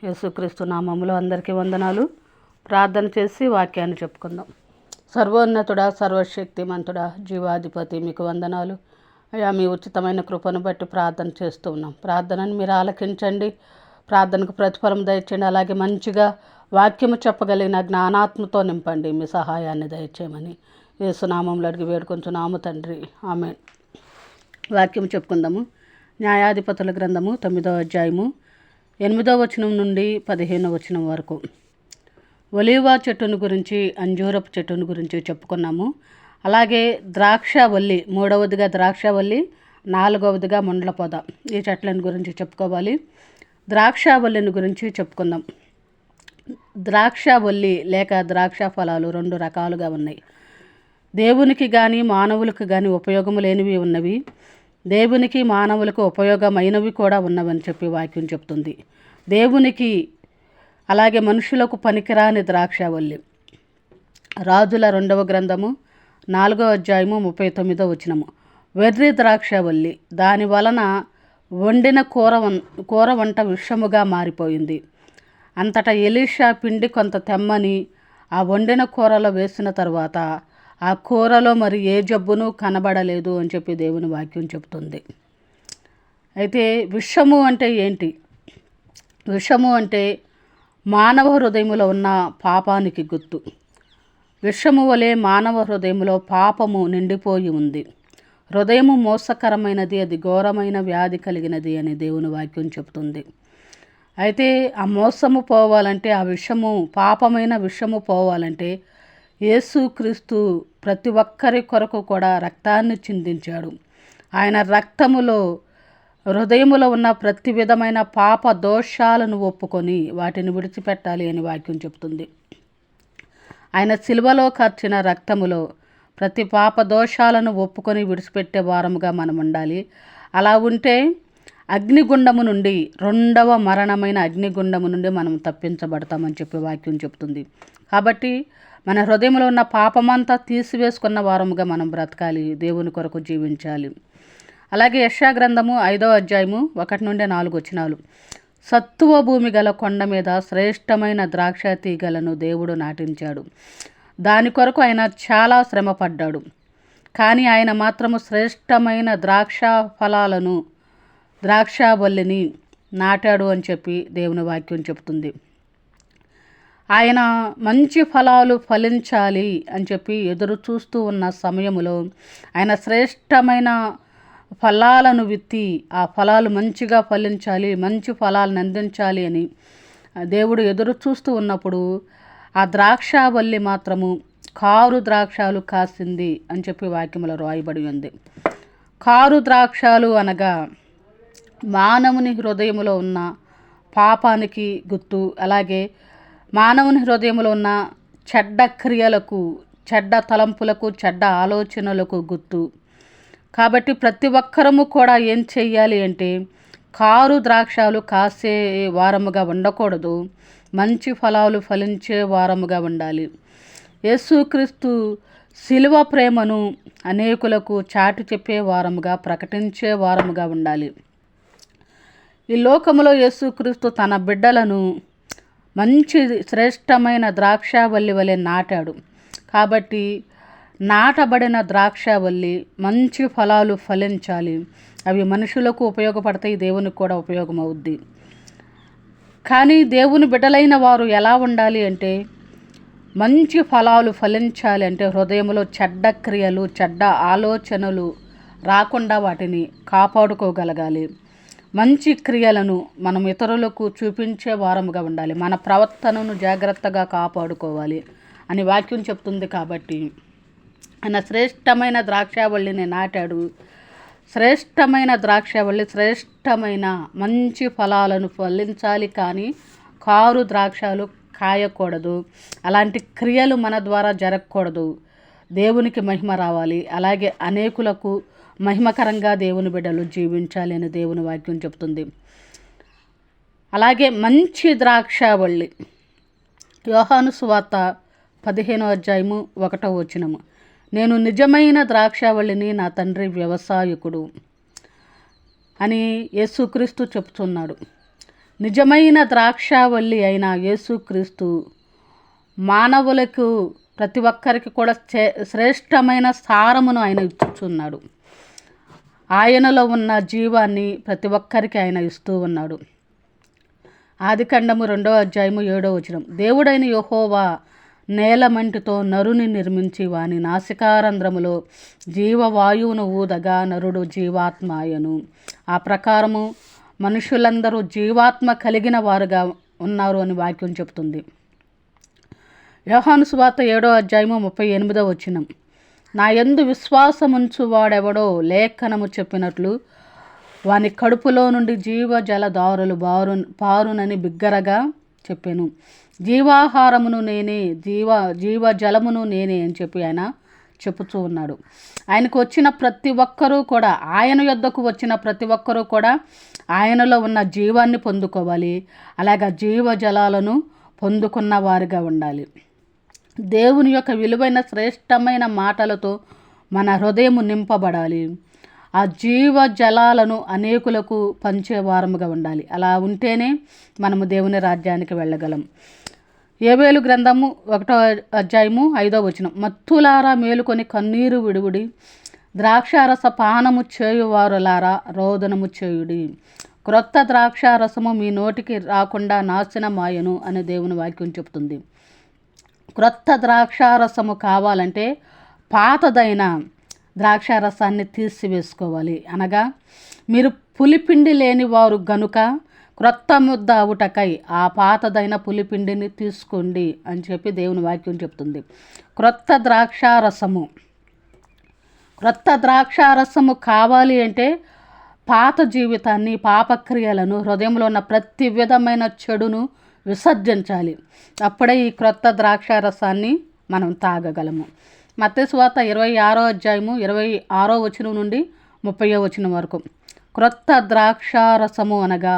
యేసుక్రీస్తు నామములో అందరికీ వందనాలు. ప్రార్థన చేసి వాక్యాన్ని చెప్పుకుందాం. సర్వోన్నతుడా, సర్వశక్తిమంతుడా, జీవాధిపతి మీకు వందనాలు అయ్యా. మీ ఉచితమైన కృపను బట్టి ప్రార్థన చేస్తూ ఉన్నాం. ప్రార్థనని మీరు ఆలకించండి, ప్రార్థనకు ప్రతిఫలం దయచేయండి. అలాగే మంచిగా వాక్యము చెప్పగలిగిన జ్ఞానాత్మతో నింపండి. మీ సహాయాన్ని దయచేయమని యేసునామంలో అడిగి వేడుకొంచున్నాము తండ్రి, ఆమేన్. వాక్యము చెప్పుకుందాము. న్యాయాధిపతుల గ్రంథము 9వ అధ్యాయము 8వ వచనం నుండి 15వ వచనం వరకు. ఒలీవ చెట్టును గురించి, అంజూరపు చెట్టును గురించి చెప్పుకున్నాము. అలాగే ద్రాక్షవల్లి, 3వదిగా ద్రాక్షవల్లి, 4వదిగా ముండ్ల పొద, ఈ చెట్లను గురించి చెప్పుకోవాలి. ద్రాక్షవల్లిని గురించి చెప్పుకుందాం. ద్రాక్షవల్లి లేక ద్రాక్ష ఫలాలు 2 రకాలుగా ఉన్నాయి. దేవునికి కానీ మానవులకు కానీ ఉపయోగము లేనివి ఉన్నవి, దేవునికి మానవులకు ఉపయోగమైనవి కూడా ఉన్నవని చెప్పి వాక్యం చెప్తుంది. దేవునికి అలాగే మనుషులకు పనికిరాని ద్రాక్షవల్లి. రాజుల 2వ గ్రంథము 4వ అధ్యాయము 39వ వచనము. వెర్రి ద్రాక్షవల్లి, దాని వలన వండిన కూర వంట విషముగా మారిపోయింది. అంతటా ఎలీషా పిండి కొంత తెమ్మని ఆ వండిన కూరలో వేసిన తర్వాత ఆ కూరలో మరి ఏ జబ్బును కనబడలేదు అని చెప్పి దేవుని వాక్యం చెప్తుంది. అయితే విషము అంటే ఏంటి? విషము అంటే మానవ హృదయములో ఉన్న పాపానికి గుర్తు. విషము వలె మానవ హృదయములో పాపము నిండిపోయి ఉంది. హృదయము మోసకరమైనది, అది ఘోరమైన వ్యాధి కలిగినది అని దేవుని వాక్యం చెప్తుంది. అయితే ఆ మోసము పోవాలంటే, ఆ విషము, పాపమైన విషము పోవాలంటే యేసుక్రీస్తు ప్రతి ఒక్కరి కొరకు కూడా రక్తాన్ని చిందించాడు. ఆయన రక్తములో హృదయములో ఉన్న ప్రతి విధమైన పాప దోషాలను ఒప్పుకొని వాటిని విడిచిపెట్టాలి అని వాక్యం చెప్తుంది. ఆయన సిలువలో కార్చిన రక్తములో ప్రతి పాప దోషాలను ఒప్పుకొని విడిచిపెట్టే వారముగా మనం ఉండాలి. అలా ఉంటే అగ్నిగుండము నుండి, 2వ మరణమైన అగ్నిగుండము నుండి మనం తప్పించబడతామని చెప్పి వాక్యం చెప్తుంది. కాబట్టి మన హృదయంలో ఉన్న పాపమంతా తీసివేసుకున్న వారముగా మనం బ్రతకాలి, దేవుని కొరకు జీవించాలి. అలాగే యెషయా గ్రంథము 5వ అధ్యాయము 1 నుండి 4 వచనాలు. సత్తువ భూమి గల కొండ మీద శ్రేష్టమైన ద్రాక్ష తీగలను దేవుడు నాటించాడు. దాని కొరకు ఆయన చాలా శ్రమ పడ్డాడు. కానీ ఆయన మాత్రము శ్రేష్టమైన ద్రాక్షవల్లిని నాటాడు అని చెప్పి దేవుని వాక్యం చెప్తుంది. ఆయన మంచి ఫలాలు ఫలించాలి అని చెప్పి ఎదురు చూస్తూ ఉన్న సమయములో ఆయన శ్రేష్టమైన ఫలాలను విత్తి, ఆ ఫలాలు మంచిగా ఫలించాలి, మంచి ఫలాలను అందించాలి అని దేవుడు ఎదురు చూస్తూ ఉన్నప్పుడు ఆ ద్రాక్షవల్లి మాత్రము కారు ద్రాక్షాలు కాసింది అని చెప్పి వాక్యములో రాయబడి ఉంది. కారు ద్రాక్షాలు అనగా మానవుని హృదయములో ఉన్న పాపానికి గుర్తు. అలాగే మానవుని హృదయంలో ఉన్న చెడ్డ క్రియలకు, చెడ్డ తలంపులకు, చెడ్డ ఆలోచనలకు గుర్తు. కాబట్టి ప్రతి ఒక్కరము కూడా ఏం చెయ్యాలి అంటే కారు ద్రాక్షాలు కాసే వారముగా ఉండకూడదు, మంచి ఫలాలు ఫలించే వారముగా ఉండాలి. యేసుక్రీస్తు శిలువ ప్రేమను అనేకులకు చాటి చెప్పే వారముగా, ప్రకటించే వారముగా ఉండాలి. ఈ లోకములో యేసుక్రీస్తు తన బిడ్డలను మంచి శ్రేష్టమైన ద్రాక్షవల్లి వలె నాటాడు. కాబట్టి నాటబడిన ద్రాక్షవల్లి మంచి ఫలాలు ఫలించాలి. అవి మనుషులకు ఉపయోగపడతాయి, దేవునికి కూడా ఉపయోగం అవుద్ది. కానీ దేవుని బిడ్డలైన వారు ఎలా ఉండాలి అంటే మంచి ఫలాలు ఫలించాలి అంటే హృదయంలో చెడ్డ క్రియలు, చెడ్డ ఆలోచనలు రాకుండా వాటిని కాపాడుకోగలగాలి. మంచి క్రియలను మనం ఇతరులకు చూపించే వారముగా ఉండాలి. మన ప్రవర్తనను జాగ్రత్తగా కాపాడుకోవాలి అని వాక్యం చెప్తుంది. కాబట్టి ఆయన శ్రేష్టమైన ద్రాక్షవల్లిని నాటాడు. శ్రేష్టమైన ద్రాక్షవల్లి శ్రేష్టమైన మంచి ఫలాలను ఫలించాలి, కానీ కారు ద్రాక్షాలు కాయకూడదు. అలాంటి క్రియలు మన ద్వారా జరగకూడదు. దేవునికి మహిమ రావాలి, అలాగే అనేకులకు మహిమకరంగా దేవుని బిడ్డలు జీవించాలి అని దేవుని వాక్యం చెప్తుంది. అలాగే మంచి ద్రాక్షవల్లి, యోహాను సువార్త 15వ అధ్యాయము 1వ వచనము. నేను నిజమైన ద్రాక్షవల్లిని, నా తండ్రి వ్యవసాయకుడు అని యేసుక్రీస్తు చెప్తున్నాడు. నిజమైన ద్రాక్షావల్లి అయిన యేసుక్రీస్తు మానవులకు ప్రతి ఒక్కరికి కూడా శ్రేష్టమైన సారమును ఆయన ఇచ్చుచున్నాడు. ఆయనలో ఉన్న జీవాన్ని ప్రతి ఒక్కరికి ఆయన ఇస్తూ ఉన్నాడు. ఆదికాండము 2:7 దేవుడైన యెహోవా నేలమంటితో నరుని నిర్మించి వాని నాసికారంధ్రములో జీవవాయువును ఊదగా నరుడు జీవాత్మాయను. ఆ ప్రకారము మనుషులందరూ జీవాత్మ కలిగిన వారుగా ఉన్నారు అని వాక్యం చెప్తుంది. యోహాను సువార్త 7:38 నా యందు విశ్వాసముంచు వాడెవడో లేఖనము చెప్పినట్లు వాని కడుపులో నుండి జీవజలధారులు పారునని బిగ్గరగా చెప్పాను. జీవాహారమును నేనే, జీవజలమును నేనే అని చెప్పి ఆయన చెప్పుతూ ఉన్నాడు. ఆయనకు వచ్చిన ప్రతి ఒక్కరూ కూడా, ఆయన యొద్దకు వచ్చిన ప్రతి ఒక్కరూ కూడా ఆయనలో ఉన్న జీవాన్ని పొందుకోవాలి. అలాగే జీవజలాలను పొందుకున్న వారిగా ఉండాలి. దేవుని యొక్క విలువైన శ్రేష్టమైన మాటలతో మన హృదయము నింపబడాలి. ఆ జీవజలాలను అనేకులకు పంచేవారముగా ఉండాలి. అలా ఉంటేనే మనము దేవుని రాజ్యానికి వెళ్ళగలం. యోవేలు గ్రంథము 1:5 మత్తులారా మేలుకొని కన్నీరు విడువుడి, ద్రాక్షారస పానము చేయువారులారా రోదనము చేయుడి. క్రొత్త ద్రాక్షారసము మీ నోటికి రాకుండా నాశనమాయను అని దేవుని వాక్యం చెప్తుంది. క్రొత్త ద్రాక్షారసము కావాలంటే పాతదైన ద్రాక్షారసాన్ని తీసివేసుకోవాలి. అనగా మీరు పులిపిండి లేని వారు గనుక క్రొత్త ముద్ద అవుటకై ఆ పాతదైన పులిపిండిని తీసుకోండి అని చెప్పి దేవుని వాక్యం చెప్తుంది. క్రొత్త ద్రాక్షారసము కావాలి అంటే పాత జీవితాన్ని, పాపక్రియలను, హృదయంలో ఉన్న ప్రతి విధమైన చెడును విసర్జించాలి. అప్పుడే ఈ క్రొత్త ద్రాక్షారసాన్ని మనం తాగగలము. మత్తయి సువార్త 26:26 నుండి 30 వరకు. క్రొత్త ద్రాక్షారసము అనగా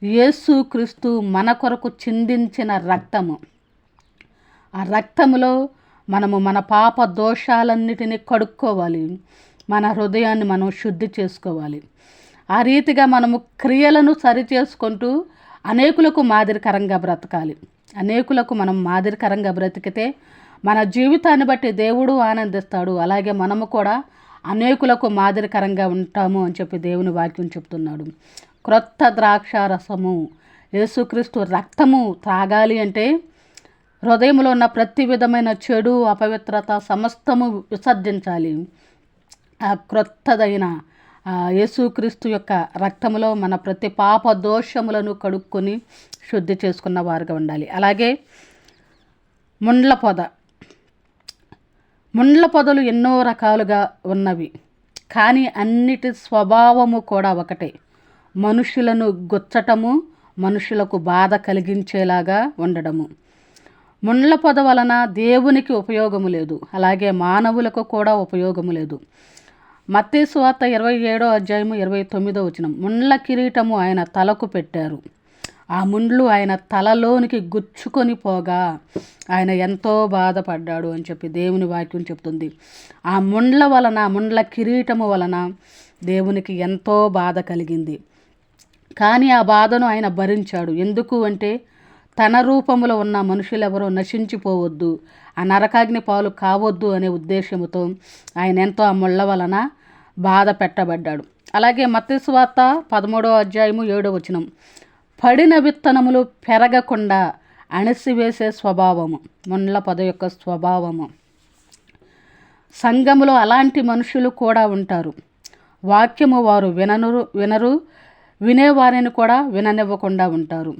యేసుక్రీస్తు మన కొరకు చిందించిన రక్తము. ఆ రక్తములో మనము మన పాప దోషాలన్నిటినీ కడుక్కోవాలి. మన హృదయాన్ని మనం శుద్ధి చేసుకోవాలి. ఆ రీతిగా మనము క్రియలను సరిచేసుకుంటూ అనేకులకు మాదిరికరంగా బ్రతకాలి. అనేకులకు మనం మాదిరికరంగా బ్రతికితే మన జీవితాన్ని బట్టి దేవుడు ఆనందిస్తాడు. అలాగే మనము కూడా అనేకులకు మాదిరికరంగా ఉంటాము అని చెప్పి దేవుని వాక్యం చెప్తున్నాడు. క్రొత్త ద్రాక్షారసము, యేసుక్రీస్తు రక్తము తాగాలి అంటే హృదయంలో ఉన్న ప్రతి విధమైన చెడు, అపవిత్రత సమస్తము విసర్జించాలి. ఆ క్రొత్తదైన యేసుక్రీస్తు యొక్క రక్తములో మన ప్రతి పాప దోషములను కడుక్కొని శుద్ధి చేసుకున్న వారుగా ఉండాలి. అలాగే ముండ్ల పొదలు ఎన్నో రకాలుగా ఉన్నవి, కానీ అన్నిటి స్వభావము కూడా ఒకటే. మనుషులను గుచ్చటము, మనుషులకు బాధ కలిగించేలాగా ఉండడము. ముండ్ల పొద వలన దేవునికి ఉపయోగము లేదు, అలాగే మానవులకు కూడా ఉపయోగము లేదు. మత్తయి సువార్త 27:29 ముండ్ల కిరీటము ఆయన తలకు పెట్టారు, ఆ ముండ్లు ఆయన తలలోనికి గుచ్చుకొని పోగా ఆయన ఎంతో బాధపడ్డాడు అని చెప్పి దేవుని వాక్యం చెప్తుంది. ఆ ముండ్ల కిరీటము వలన దేవునికి ఎంతో బాధ కలిగింది. కానీ ఆ బాధను ఆయన భరించాడు. ఎందుకు అంటే తన రూపంలో ఉన్న మనుషులెవరో నశించిపోవద్దు, ఆ నరకాగ్ని పాలు కావద్దు అనే ఉద్దేశంతో ఆయన ఎంతో ఆ ముళ్ళ వలన బాధ పెట్టబడ్డాడు. అలాగే మత్తయి సువార్త 13:7 పడిన విత్తనములు పెరగకుండా అణిసివేసే స్వభావము ముండ్ల పొద యొక్క స్వభావము. సంఘములో అలాంటి మనుషులు కూడా ఉంటారు. వాక్యము వారు వినరు, వినేవారిని కూడా విననివ్వకుండా ఉంటారు.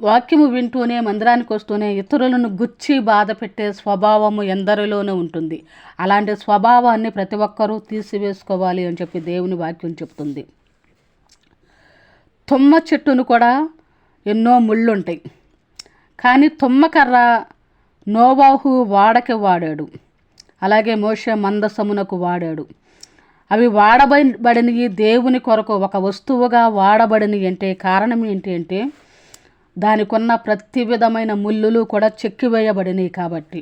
వాక్యము వింటూనే, మందిరానికి వస్తూనే ఇతరులను గుచ్చి బాధ పెట్టే స్వభావము ఎందరిలోనూ ఉంటుంది. అలాంటి స్వభావాన్ని ప్రతి ఒక్కరూ తీసివేసుకోవాలి అని చెప్పి దేవుని వాక్యం చెప్తుంది. తుమ్మ చెట్టును కూడా ఎన్నో ముళ్ళుంటాయి, కానీ తుమ్మకర్ర నోవాహు వాడాడు, అలాగే మోషే మందసమునకు వాడాడు. అవి వాడబడినవి దేవుని కొరకు ఒక వస్తువుగా వాడబడినవి అంటే కారణం ఏంటి అంటే దానికున్న ప్రతి విధమైన ముళ్ళులు కూడా చెక్కివేయబడినవి కాబట్టి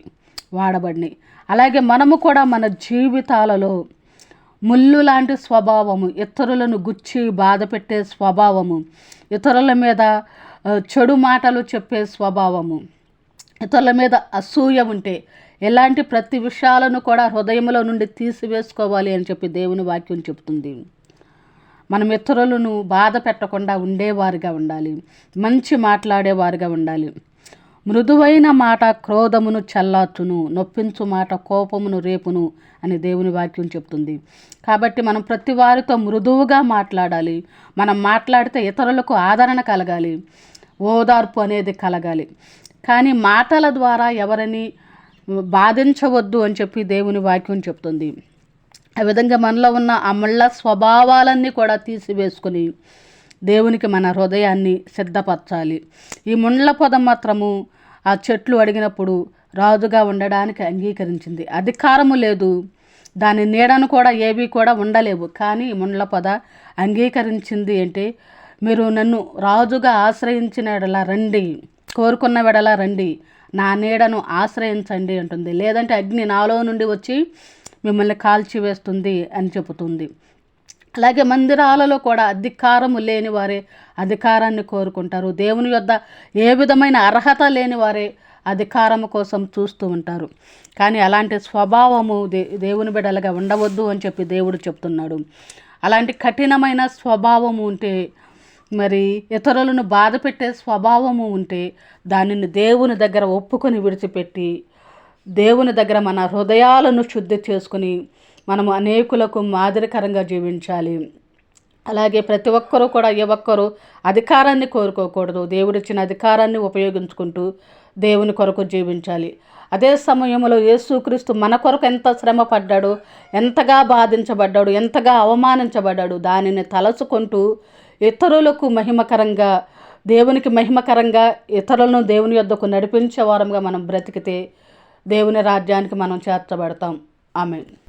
వాడబడినవి. అలాగే మనము కూడా మన జీవితాలలో ముళ్ళు లాంటి స్వభావము, ఇతరులను గుచ్చి బాధ పెట్టే స్వభావము, ఇతరుల మీద చెడు మాటలు చెప్పే స్వభావము, ఇతరుల మీద అసూయ ఉంటే ఇలాంటి ప్రతి విషయాలను కూడా హృదయంలో నుండి తీసివేసుకోవాలి అని చెప్పి దేవుని వాక్యం చెప్తుంది. మనం ఇతరులను బాధ పెట్టకుండా ఉండేవారిగా ఉండాలి, మంచి మాట్లాడేవారిగా ఉండాలి. మృదువైన మాట క్రోధమును చల్లార్చును, నొప్పించు మాట కోపమును రేపును అని దేవుని వాక్యం చెప్తుంది. కాబట్టి మనం ప్రతి వారితో మృదువుగా మాట్లాడాలి. మనం మాట్లాడితే ఇతరులకు ఆదరణ కలగాలి, ఓదార్పు అనేది కలగాలి. కానీ మాటల ద్వారా ఎవరిని బాధించవద్దు అని చెప్పి దేవుని వాక్యం చెప్తుంది. ఆ విధంగా మనలో ఉన్న ఆ ముళ్ళ స్వభావాలన్నీ కూడా తీసివేసుకొని దేవునికి మన హృదయాన్ని సిద్ధపరచాలి. ఈ ముళ్ళ పొద మాత్రము ఆ చెట్లు అడిగినప్పుడు రాజుగా ఉండడానికి అంగీకరించింది. అధికారము లేదు, దాని నీడను కూడా ఏవి కూడా ఉండలేవు. కానీ ముళ్ళ పొద అంగీకరించింది అంటే, మీరు నన్ను రాజుగా ఆశ్రయించిన వెడల రండి, కోరుకున్న వెడల రండి, నా నీడను ఆశ్రయించండి అంటుంది. లేదంటే అగ్ని నాలో నుండి వచ్చి మిమ్మల్ని కాల్చివేస్తుంది అని చెబుతుంది. అలాగే మందిరాలలో కూడా అధికారము లేని వారే అధికారాన్ని కోరుకుంటారు. దేవుని యొద్ద ఏ విధమైన అర్హత లేని వారే అధికారము కోసం చూస్తూ ఉంటారు. కానీ అలాంటి స్వభావము దేవుని బిడ్డలుగా ఉండవద్దు అని చెప్పి దేవుడు చెప్తున్నాడు. అలాంటి కఠినమైన స్వభావము ఉంటే, మరి ఇతరులను బాధ పెట్టే స్వభావము ఉంటే దానిని దేవుని దగ్గర ఒప్పుకొని విడిచిపెట్టి దేవుని దగ్గర మన హృదయాలను శుద్ధి చేసుకుని మనము అనేకులకు మాదిరికరంగా జీవించాలి. అలాగే ప్రతి ఒక్కరూ కూడా ఏ ఒక్కరూ అధికారాన్ని కోరుకోకూడదు. దేవుడిచ్చిన అధికారాన్ని ఉపయోగించుకుంటూ దేవుని కొరకు జీవించాలి. అదే సమయంలో యేసుక్రీస్తు మన కొరకు ఎంత శ్రమ పడ్డాడు, ఎంతగా బాధించబడ్డాడు, ఎంతగా అవమానించబడ్డాడు, దానిని తలచుకుంటూ ఇతరులకు మహిమకరంగా, దేవునికి మహిమకరంగా ఇతరులను దేవుని యొద్దకు నడిపించే వారంగా మనం బ్రతికితే దేవుని రాజ్యానికి మనం చేర్చబడతాం. ఆమేన్.